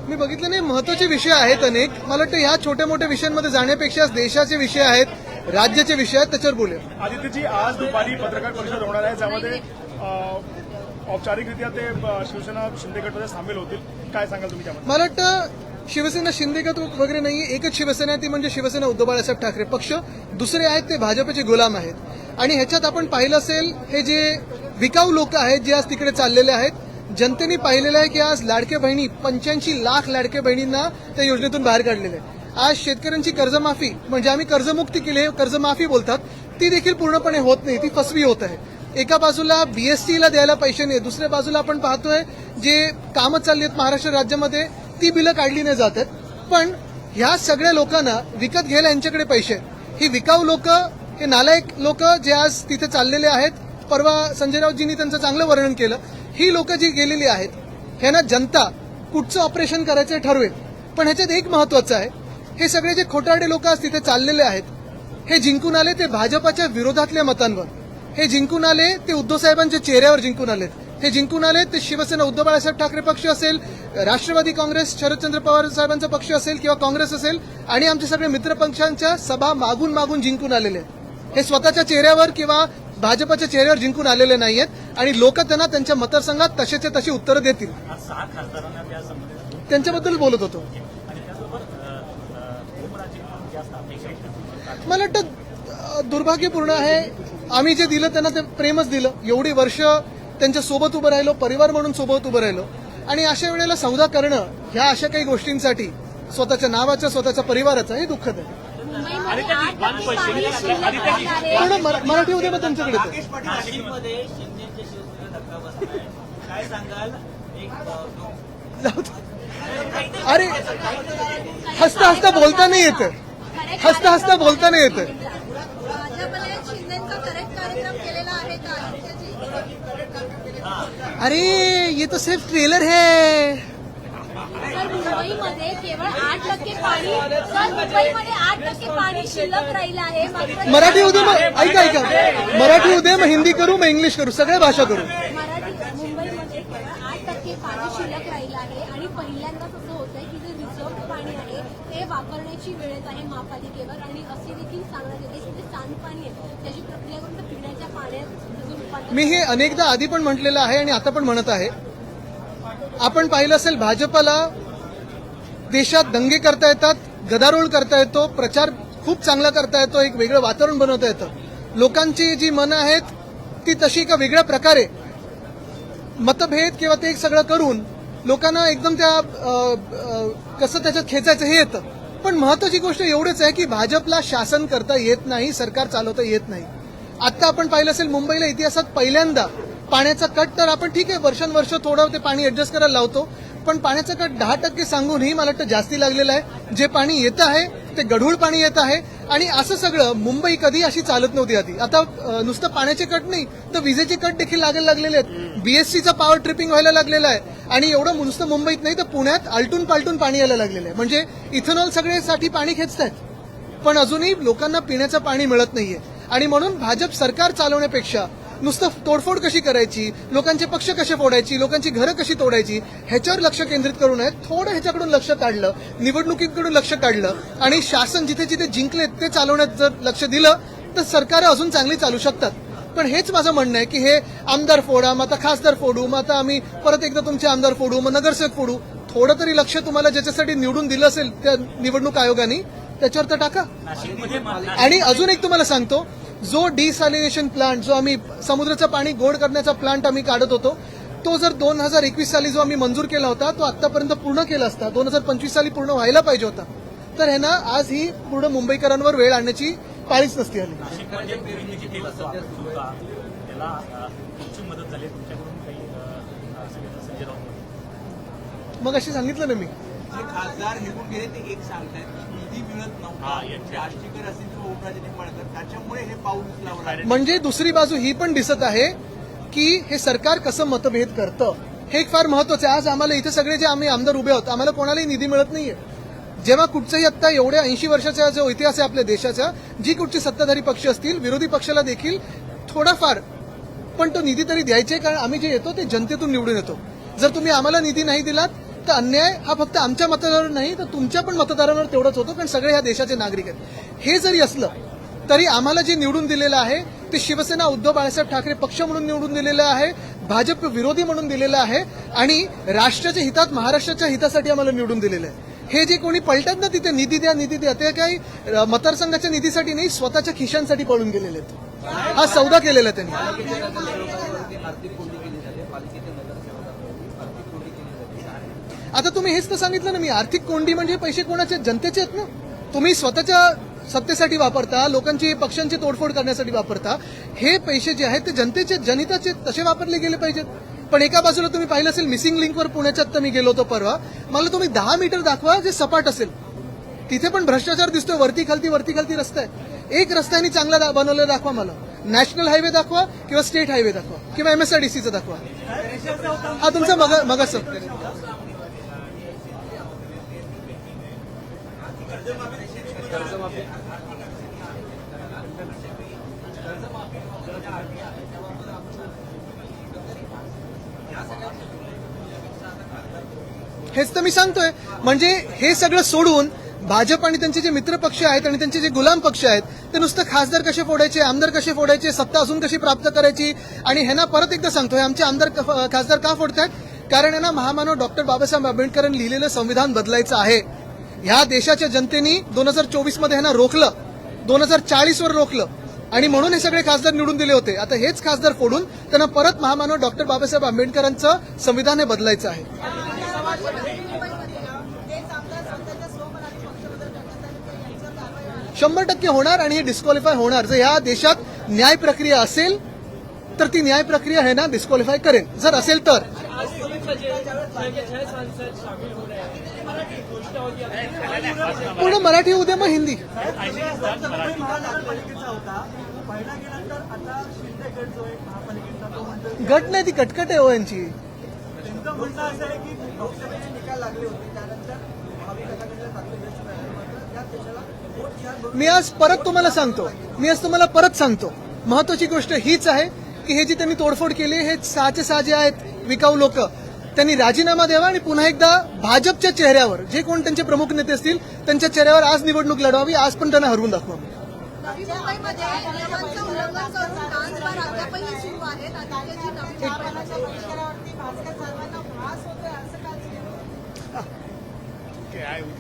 मी बघितलं नाही, महत्वाचे विषय आहेत अनेक. मला वाटतं ह्या छोट्या मोठ्या विषयांमध्ये जाण्यापेक्षा देशाचे विषय आहेत, राज्याचे विषय आहेत, त्याच्यावर बोलूया. आदित्यजी, आज दुपारी पत्रकार परिषद होणार आहे, ज्यामध्ये औपचारिकरित्या ते शिवसेना शिंदे गटमध्ये सामील होतील. काय सांगाल तुम्ही त्यामध्ये? मला वाटतं शिवसेना शिंदे गट वगैरे नाहीये, एकच शिवसेना आहे, ती म्हणजे शिवसेना उद्धव बाळासाहेब ठाकरे पक्ष. दुसरे आहेत ते भाजपचे गुलाम आहेत. आणि ह्याच्यात आपण पाहिलं असेल, हे जे विकाऊ लोक आहेत जे आज तिकडे चाललेले आहेत, जनतेने पाहिलेलं आहे की आज लाडक्या बहिणी 85 लाख लाडक्या बहिणींना त्या योजनेतून बाहेर काढलेले आहे. आज शेतकऱ्यांची कर्जमाफी, म्हणजे आम्ही कर्जमुक्ती केली आहे, कर्जमाफी बोलतात, ती देखील पूर्णपणे होत नाही, ती फसवी होत आहे. एका बाजूला बीएसटीला द्यायला पैसे नाही, दुसऱ्या बाजूला आपण पाहतोय जे कामं चालली आहेत महाराष्ट्र राज्यामध्ये ती बिलं काढली नाही जात आहेत. पण ह्या सगळ्या लोकांना विकत घ्यायला यांच्याकडे पैसे आहेत. ही विकाऊ लोक, हे नालायक लोक जे आज तिथे चाललेले आहेत, परवा संजय राऊतजींनी त्यांचं चांगलं वर्णन केलं, ही लोक जी गेलेली आहेत, ह्यांना जनता कुठचं ऑपरेशन करायचं ठरवेल. पण ह्याच्यात एक महत्वाचं आहे, हे सगळे जे खोटारडे लोक आज तिथे चाललेले आहेत, हे जिंकून आले ते भाजपाच्या विरोधातल्या मतांवर, हे जिंकून आले ते उद्धव साहेबांच्या चेहऱ्यावर जिंकून आलेत, हे जिंकून आले ते शिवसेना उद्धव बाळासाहेब ठाकरे पक्ष असेल, राष्ट्रवादी काँग्रेस शरदचंद्र पवार साहेबांचा पक्ष असेल किंवा काँग्रेस असेल, आणि आमचे सगळे मित्रपक्षांच्या सभा मागून मागून जिंकून आलेले आहेत. हे स्वतःच्या चेहऱ्यावर किंवा भाजपच्या चेहऱ्यावर जिंकून आलेले नाहीयेत. आणि लोक त्यांना त्यांच्या मतदारसंघात तसेचे तशी उत्तरं देतील. त्यांच्याबद्दल बोलत होतो. मला वाटतं दुर्भाग्यपूर्ण आहे, आम्ही जे दिलं त्यांना ते प्रेमच दिलं, एवढी वर्ष त्यांच्या सोबत उभं राहिलो, परिवार म्हणून सोबत उभं राहिलो, आणि अशा वेळेला सौदा करणं ह्या अशा काही गोष्टींसाठी स्वतःच्या नावाच्या स्वतःच्या परिवाराचं हे दुःखद आहे. थोडं मराठी उद्या मग तुमच्याकडे अरे हसता हसता बोलता नाही येतं, हसता हसता बोलता नाही येतं. अरे ये तो सिर्फ ट्रेलर है. मुंबईमध्ये केवळ 8% पाणी, मुंबईमध्ये 8% पाणी शिल्लक राहिलं आहे. मराठी उद्या मग ऐका, मराठी उद्या मग हिंदी करू, मग इंग्लिश करू, सगळ्या भाषा करू. मुंबईमध्ये केवळ 8% पाणी शिल्लक राहिलं आहे आणि पहिल्यांदाच असं होतंय की जे रिझर्व्ह पाणी आहे ते वापरण्याची वेळ येत आहे महापालिकेवर. आणि असे देखील सांगण्यात येते की जे सांडपाणी आहे त्याची प्रक्रिया करून पिण्याच्या पाण्यात. मी हे अनेकदा आधी पण म्हटलेलं आहे आणि आता पण म्हणत आहे. आपण पाहिलं असेल, भाजपला देशात दंगे करता येतात, गदारोळ करता येतो, प्रचार खूप चांगला करता येतो, एक वेगळं वातावरण बनवता येतं. लोकांची जी मनं आहेत ती तशी एका वेगळ्या प्रकारे मतभेद किंवा ते एक सगळं करून लोकांना एकदम त्या कसं त्याच्यात खेचायचं हे येतं. पण महत्वाची गोष्ट एवढीच आहे की भाजपला शासन करता येत नाही, सरकार चालवता येत नाही. आता आपण पाहिलं असेल, मुंबईला इतिहासात पहिल्यांदा पाण्याचा कट, तर आपण ठीक आहे वर्षानुवर्ष थोडं ते पाणी ऍडजस्ट करायला लावतो, पण पाण्याचा कट 10% सांगूनही मला वाटतं जास्ती लागलेलं आहे. जे पाणी येत आहे ते गढूळ पाणी येत आहे. आणि असं सगळं मुंबई कधी अशी चालत नव्हती आधी. आता नुसतं पाण्याचे कट नाही तर विजेचे कट देखील लागायला लागलेले आहेत, बीएससीचा पॉवर ट्रिपिंग व्हायला लागलेला आहे. आणि एवढं नुसतं मुंबईत नाही तर पुण्यात आलटून पालटून पाणी यायला लागलेलं आहे. म्हणजे इथेनॉल सगळ्यासाठी पाणी खेचतायत, पण अजूनही लोकांना पिण्याचं पाणी मिळत नाहीये. आणि म्हणून भाजप सरकार चालवण्यापेक्षा नुसतं तोडफोड कशी करायची, लोकांचे पक्ष कसे फोडायची, लोकांची घरं कशी तोडायची, ह्याच्यावर लक्ष केंद्रित करू नये. थोडं ह्याच्याकडून लक्ष काढलं, निवडणुकीकडून लक्ष काढलं आणि शासन जिथे जिथे जिंकलेत ते चालवण्यात जर लक्ष दिलं तर सरकार अजून चांगली चालू शकतात. पण हेच माझं म्हणणं आहे की हे आमदार फोडा, मग आता खासदार फोडू, मग आता आम्ही परत एकदा तुमचे आमदार फोडू, मग नगरसेवक फोडू. थोडं तरी लक्ष तुम्हाला ज्याच्यासाठी निवडून दिलं असेल त्या निवडणूक आयोगाने त्याच्यावर तर टाका. आणि अजून एक तुम्हाला सांगतो, जो डिसॅलिनेशन प्लांट, जो आम्ही समुद्राचं पाणी गोड करण्याचा प्लांट आम्ही काढत होतो, तो जर 2021 साली जो आम्ही मंजूर केला होता तो आतापर्यंत पूर्ण केला असता, 2025 साली पूर्ण व्हायला पाहिजे होता, तर ह्यांना आज ही पूर्ण मुंबईकरांवर वेळ आणण्याची पाळीच नसती आली. मग अशी सांगितलं ना मी, खासदार निघून गेले ते एक सांगतायत निधी मिळत नव्हता, राष्ट्रीयकर असेल किंवा ओमराजे निंबाळकर, त्याच्यामुळे हे पाऊल उचलावं. म्हणजे दुसरी बाजू ही पण दिसत आहे की हे सरकार कसं मतभेद करतं, हे एक फार महत्वाचं आहे. आज आम्हाला इथे सगळे जे आम्ही आमदार उभे आहोत, आम्हाला कोणालाही निधी मिळत नाहीये. जेव्हा कुठचंही आता एवढ्या 80 वर्षाचा जो इतिहास आहे आपल्या देशाचा, जी कुठची सत्ताधारी पक्ष असतील, विरोधी पक्षाला देखील थोडाफार पण तो निधी तरी द्यायचे, कारण आम्ही जे येतो ते जनतेतून निवडून येतो. जर तुम्ही आम्हाला निधी नाही दिलात फक्त अन्याय हा फक्त आमच्या मतदारांवर नाही तर तुमच्या पण मतदारांवर तेवढंच होतो, कारण सगळे ह्या देशाचे नागरिक आहेत. हे जरी असलं तरी आम्हाला जे निवडून दिलेलं आहे ते शिवसेना उद्धव बाळासाहेब ठाकरे पक्ष म्हणून निवडून दिलेलं आहे, भाजप विरोधी म्हणून दिलेलं आहे आणि राष्ट्राच्या हितात, महाराष्ट्राच्या हितासाठी आम्हाला निवडून दिलेलं आहे. हे जे कोणी पलटत ना तिथे निधी द्या ते काही मतदारसंघाच्या निधीसाठी नाही, स्वतःच्या खिशांसाठी पळून गेलेले आहेत. हा सौदा केलेला आहे त्यांनी. आता तुम्ही हेच तर सांगितलं ना मी, आर्थिक कोंडी म्हणजे पैसे कोणाचे, जनतेचे आहेत ना. तुम्ही स्वतःच्या सत्तेसाठी वापरता, लोकांची पक्षांची तोडफोड करण्यासाठी वापरता. हे पैसे जे आहेत ते जनतेचे, जनहिताचे, तसे वापरले गेले पाहिजेत. पण एका बाजूला तुम्ही पाहिलं असेल मिसिंग लिंकवर पुण्याच्यात तर मी गेलो होतो परवा, मला तुम्ही 10 मीटर दाखवा जे सपाट असेल, तिथे पण भ्रष्टाचार दिसतोय. वरती खालती रस्ता आहे. एक रस्त्याने चांगला बनवलेला दाखवा मला. नॅशनल हायवे दाखवा किंवा स्टेट हायवे दाखवा किंवा MSRDCचा दाखवा. हा तुमचा मगाच हेच तर मी सांगतोय. म्हणजे हे सगळं सोडून भाजप आणि त्यांचे जे मित्र पक्ष आहेत आणि त्यांचे जे गुलाम पक्ष आहेत ते नुसतं खासदार कसे फोडायचे, आमदार कसे फोडायचे, सत्ता अजून कशी प्राप्त करायची. आणि ह्यांना परत एकदा सांगतोय, आमचे आमदार खासदार का फोडतायत? कारण यांना महामानव डॉक्टर बाबासाहेब आंबेडकरांनी लिहिलेलं संविधान बदलायचं आहे. ह्या देशाच्या जनतेने 2024 मध्ये ह्यांना रोखलं, 2040 वर रोखलं आणि म्हणून हे सगळे खासदार निवडून दिले होते. आता हेच खासदार फोडून त्यांना परत महामानव डॉक्टर बाबासाहेब आंबेडकरांचं संविधान हे बदलायचं आहे. 100% होणार आणि हे डिस्क्वालिफाय होणार. जर या देशात न्याय प्रक्रिया असेल तर ती न्याय प्रक्रिया है ना डिस्क्वालिफाय करेल. जर असेल तर पूर्ण मराठी उद्या मग हिंदी. गट नाही, ती कटकट आहे हो यांची. मी आज तुम्हाला परत सांगतो महत्वाची गोष्ट हीच आहे की हे जी त्यांनी तोडफोड केली हे 6 जे आहेत विकाऊ लोक, त्यांनी राजीनामा द्यावा आणि पुन्हा एकदा भाजपच्या चेहऱ्यावर जे कोण त्यांचे प्रमुख नेते असतील त्यांच्या चेहऱ्यावर आज निवडणूक लढवावी. आज पण त्यांना हरवून दाखवा. नवी मुंबईमध्ये नियमांचं उल्लंघन करून डान्स बार अद्यापही सुरू आहेत.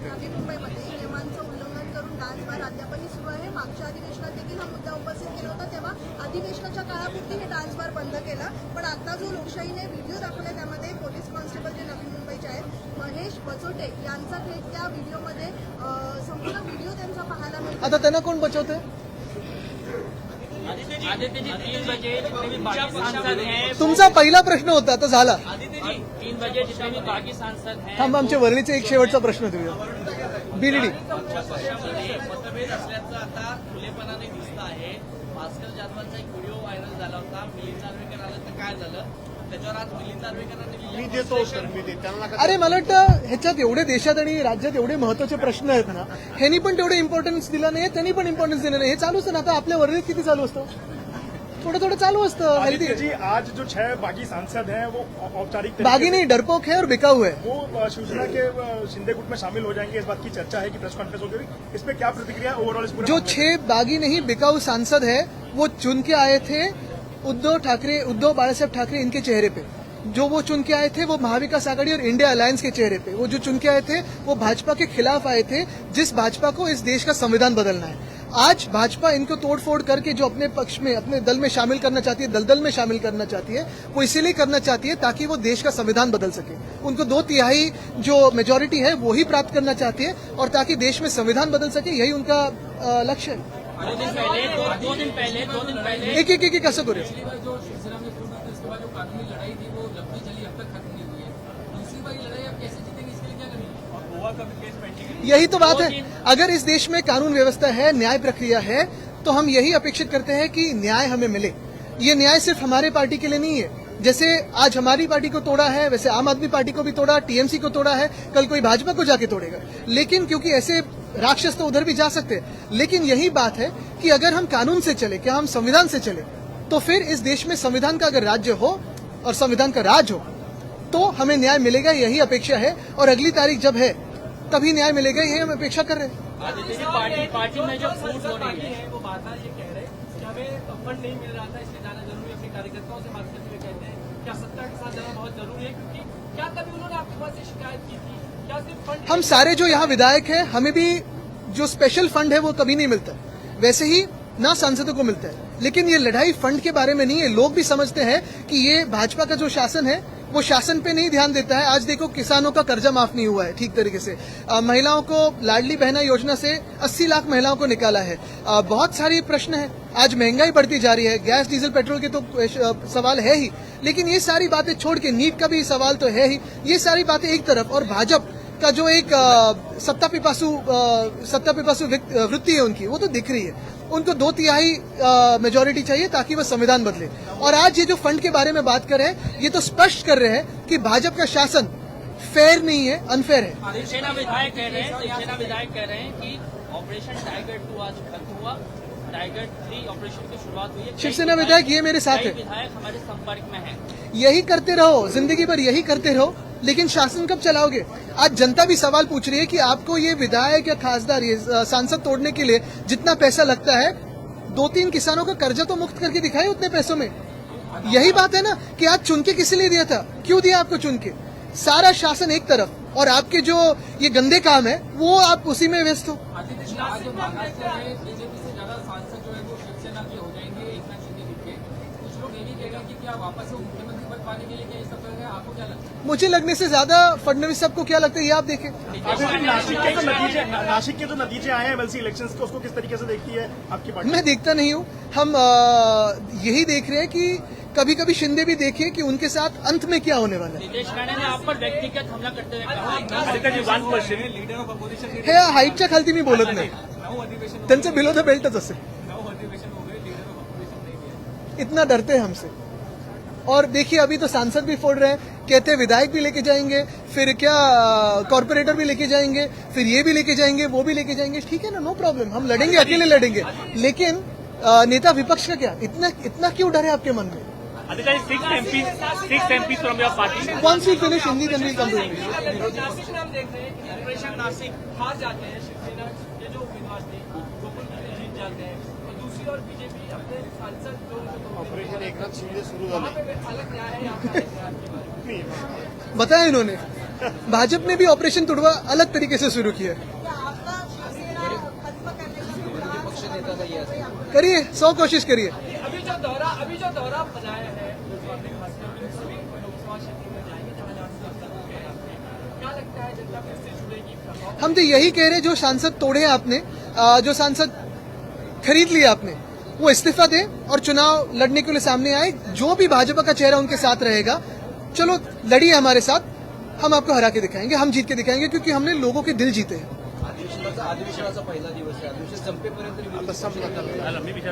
नवी मुंबईमध्ये नियमांचं उल्लंघन करून डान्स बार अद्यापही सुरू आहे. मागच्या अधिवेशनात देखील हा मुद्दा उपस्थित केला होता, तेव्हा अधिवेशनाच्या काळापुरती हे डान्स बार बंद केला. पण आता जो लोकशाहीने व्हिडिओ दाखवला त्यामध्ये पोलीस कॉन्स्टेबल जे नवी मुंबईचे आहेत महेश बचोटे यांचा थेट त्या व्हिडिओमध्ये संपूर्ण व्हिडिओ त्यांचा पाहायला मिळतो. आता त्यांना कोण बचवतंय? तुमचा पहिला प्रश्न होता आता झाला. 3 बजे जितने भी बाकी सांसद हैं थांबा, आमच्या वरळीचा एक शेवटचा प्रश्न देऊया. BDD मतभेद असल्याचं आता खुलेपणाने दिसत आहे. भास्कर जाधवांचा एक व्हिडिओ व्हायरल झाला होता. मिलिंद नार्वेकर आलं तर काय झालं, त्याच्यावर आज मिलिंद नार्वेकरांनी मी देतो उत्तर, मी देतो त्यांना का- अरे मला वाटतं ह्याच्यात एवढे देशात आणि राज्यात एवढे महत्वाचे प्रश्न आहेत ना, ह्यांनी पण तेवढे इम्पॉर्टन्स दिला नाही, त्यांनी पण इम्पॉर्टन्स दिलं नाही. हे चालू असतं ना. आता आपल्या वरळीत किती चालू असतं, थोडं चालू असतं. हेल्दी आदित्य जी, आज जो 6 बागी सांसद हैं वो औपचारिक तरीके बागी नहीं, डरपोक है और बिकाऊ है. वो शिवसेना के शिंदे गुट में शामिल हो जाएंगे, इस बात की चर्चा है कि प्रेस कॉन्फ्रेंस होगी. इस पे क्या प्रतिक्रिया ओवरऑल इस पूरे जो मामले में? 6 बागी नहीं बिकाऊ सांसद है वो चुन के आए थे उद्धव बाळासाहेब ठाकरे इनके चेहरे पे. जो वो चुन के आए थे वो महाविकास आघाड़ी और इंडिया अलायंस के चेहरे पे. वो जो चुन के आए थे वो भाजपा के खिलाफ आए थे, जिस भाजपा को इस देश का संविधान बदलना है. आज भाजपा इनको तोड़फोड़ करके जो अपने पक्ष में, अपने दल में शामिल करना चाहती है, दलदल में शामिल करना चाहती है, वो इसीलिए करना चाहती है ताकि वो देश का संविधान बदल सके. उनको 2/3 जो मेजोरिटी है वो ही प्राप्त करना चाहती है और ताकि देश में संविधान बदल सके, यही उनका लक्ष्य है. 2 दिन पहले एक असं करूया. जो शिवसेना में शुरू हुई उसके बाद जो कानूनी लड़ाई थी वो लंबी चली, अब तक खत्म नहीं हुई है. दूसरी बार ये लड़ाई आप कैसे जीतेंगे, इसके लिए क्या करेंगे? और गोवा का भी केस पेंडिंग है. यही तो बात है. अगर इस देश में कानून व्यवस्था है, न्याय प्रक्रिया है, तो हम यही अपेक्षित करते हैं कि न्याय हमें मिले. ये न्याय सिर्फ हमारे पार्टी के लिए नहीं है. जैसे आज हमारी पार्टी को तोड़ा है वैसे आम आदमी पार्टी को भी तोड़ा, TMC को तोड़ा है, कल कोई भाजपा को जाके तोड़ेगा. लेकिन क्योंकि ऐसे राक्षस तो उधर भी जा सकते हैं, लेकिन यही बात है कि अगर हम कानून से चले, क्या हम संविधान से चले, तो फिर इस देश में संविधान का अगर राज्य हो और संविधान का राज हो तो हमें न्याय मिलेगा, यही अपेक्षा है। और अगली तारीख जब है तभी न्याय मिलेगा, यही हम अपेक्षा कर रहे हैं। आदित्य जी, पार्टी में जो फूट हो रही है वो बात ये कह रहे हैं कि हमें फंड नहीं मिल रहा था, इसलिए जाना जरूरी है। अपने कार्यकर्ताओं से बात करते हुए कहते हैं क्या सत्ता के साथ जाना बहुत जरूरी है, क्योंकि क्या कभी उन्होंने आपके पास ये शिकायत की थी? क्या सिर्फ फंड? हम सारे जो यहाँ विधायक हैं, हमें भी जो स्पेशल फंड है वो कभी नहीं मिलता, वैसे ही ना सांसदों को मिलता है। लेकिन ये लड़ाई फंड के बारे में नहीं है। लोग भी समझते हैं कि ये भाजपा का जो शासन है वो शासन पे नहीं ध्यान देता है। आज देखो, किसानों का कर्जा माफ नहीं हुआ है ठीक तरीके से। महिलाओं को लाडली बहना योजना से 80 लाख महिलाओं को निकाला है। बहुत सारी प्रश्न है। आज महंगाई बढ़ती जा रही है, गैस डीजल पेट्रोल के तो सवाल है ही, लेकिन ये सारी बातें छोड़ के नीट का भी सवाल तो है ही। ये सारी बातें एक तरफ, और भाजपा का जो एक सत्ता पिपासु वृत्ति है उनकी, वो तो दिख रही है। उनको 2/3 मेजोरिटी चाहिए ताकि वह संविधान बदले। और आज ये जो फंड के बारे में बात कर रहे हैं, ये तो स्पष्ट कर रहे हैं कि भाजपा का शासन फेयर नहीं है, अनफेयर है। शिवसेना विधायक कह रहे हैं कि ऑपरेशन टाइगर 2 आज खत्म हुआ, टाइगर 3 ऑपरेशन की शुरुआत हुई है। शिवसेना विधायक ये मेरे साथ कई है, विधायक हमारे संपर्क में हैं। यही करते रहो, जिंदगी भर यही करते रहो, लेकिन शासन कब चलाओगे? आज जनता भी सवाल पूछ रही है कि आपको ये विधायक या खासदार, ये सांसद तोड़ने के लिए जितना पैसा लगता है, 2-3 किसानों का कर्जा तो मुक्त करके दिखाए उतने पैसों में। यही बात है ना कि आज चुन के किस लिए दिया था, क्यों दिया आपको चुन के? सारा शासन एक तरफ और आपके जो ये गंदे काम है वो आप उसी में व्यस्त हो। आदित्य जी, आज महाराष्ट्र में बीजेपी से ज्यादा सांसद जो है वो शिवसेना के हो जाएंगे, एकनाथ शिंदे जी के। कुछ लोग ये भी कह रहे हैं कि क्या वापस से मुख्यमंत्री पद पाने के लिए क्या ये सब कर रहे हैं? आपको क्या लगता है? मुझे लगने से ज्यादा फडणवीस साहब को क्या लगता है, ये आप देखें। नासिक के जो नतीजे आए हैं एमएलसी इलेक्शंस के, उसको किस तरीके से देखती है आपकी पार्टी? मैं देखता नहीं हूँ। हम यही देख रहे हैं कि कभी कभी शिंदे भी देखिए कि उनके साथ अंत में क्या होने वाला है। नितेश राणे ने आप पर व्यक्तिगत हमला करते हुए कहा लीडर ऑफ अपोजिशन हे हाईटच्या खालती मी बोलत नाही, त्यांचं बिलो द बेल्टच असेल। इतना डरते हैं हमसे। और देखिए, अभी तो सांसद भी फोड़ रहे हैं, कहते हैं विधायक भी लेके जाएंगे, फिर क्या कॉर्पोरेटर भी लेके जाएंगे, फिर ये भी लेके जाएंगे, वो भी लेके जाएंगे। ठीक है ना, नो प्रॉब्लम, हम लड़ेंगे, अकेले लड़ेंगे। लेकिन नेता विपक्ष का क्या, इतना क्यों डर है आपके मन में? Aditya, 6 MPs from your party. Once we finish Hindi, then we'll come to English. Nashik में हम देख रहे हैं कि ऑपरेशन नासिक हार जाते हैं शिवसेना के जो उम्मीदवार थे, गोकुल की जीत जाते हैं, और दूसरी ओर बीजेपी अपने सांसद जो ऑपरेशन एकनाथ शिंदे शुरू अलग न्याय है, यहाँ पे अलग न्याय है। बताया इन्होंने, भाजपा ने भी ऑपरेशन तुड़वा अलग तरीके से शुरू किया। करिए, 100 कोशिश करिए। अभी जो दौरा बनाया है, सभी लोकसभा क्षेत्र में जाएंगे जहाँ क्या लगता है जनता फिर से जुड़ेगी? हम तो यही कह रहे हैं, जो सांसद तोड़े आपने, जो सांसद खरीद लिया आपने, वो इस्तीफा दे और चुनाव लड़ने के लिए सामने आए। जो भी भाजपा का चेहरा उनके साथ रहेगा, चलो लड़िए हमारे साथ, हम आपको हरा के दिखाएंगे, हम जीत के दिखाएंगे, क्योंकि हमने लोगों के दिल जीते हैं। अधिवेशनाचा पहिला दिवस आहे, अधिवेशन संपेपर्यंत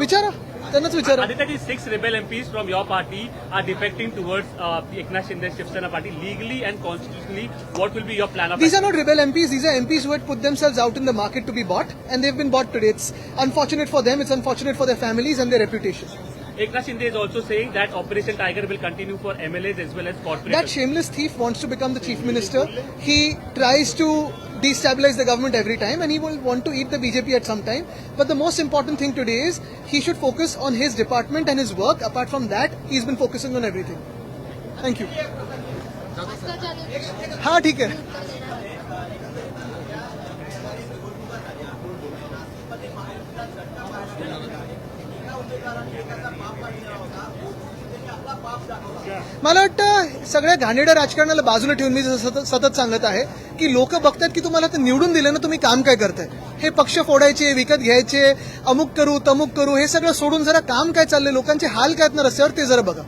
विचारा, त्यांनाच विचारा। Aditya, these 6 rebel MPs from your party are defecting towards the Eknath Shinde Shivsena party. Legally and constitutionally, what will be your plan of These are action? not rebel MPs. These are MPs who had put themselves out in the market to be bought, and they've been bought today. It's unfortunate for them. It's unfortunate for their families and their reputation. Eknath Shinde is also saying that Operation Tiger will continue for MLAs as well as corporators. That shameless thief wants to become the chief minister. He tries to destabilize the government every time, and he will want to eat the BJP at some time. But the most important thing today is he should focus on his department and his work. Apart from that, he's been focusing on everything. Thank you. हाँ ठीक है। मला वाटतं सगळ्या घाणेरड्या राजकारणाला बाजूला ठेवून मी सतत सांगत आहे की लोक बघतात की तुम्हाला तर निवडून दिलं ना, तुम्ही काम काय करताय? हे पक्ष फोडायचे, विकत घ्यायचे, अमुक करू तमुक करू, हे सगळं सोडून जरा काम काय चाललंय, लोकांचे हाल काय आहेत ना रस्त्यावर, ते जरा बघा।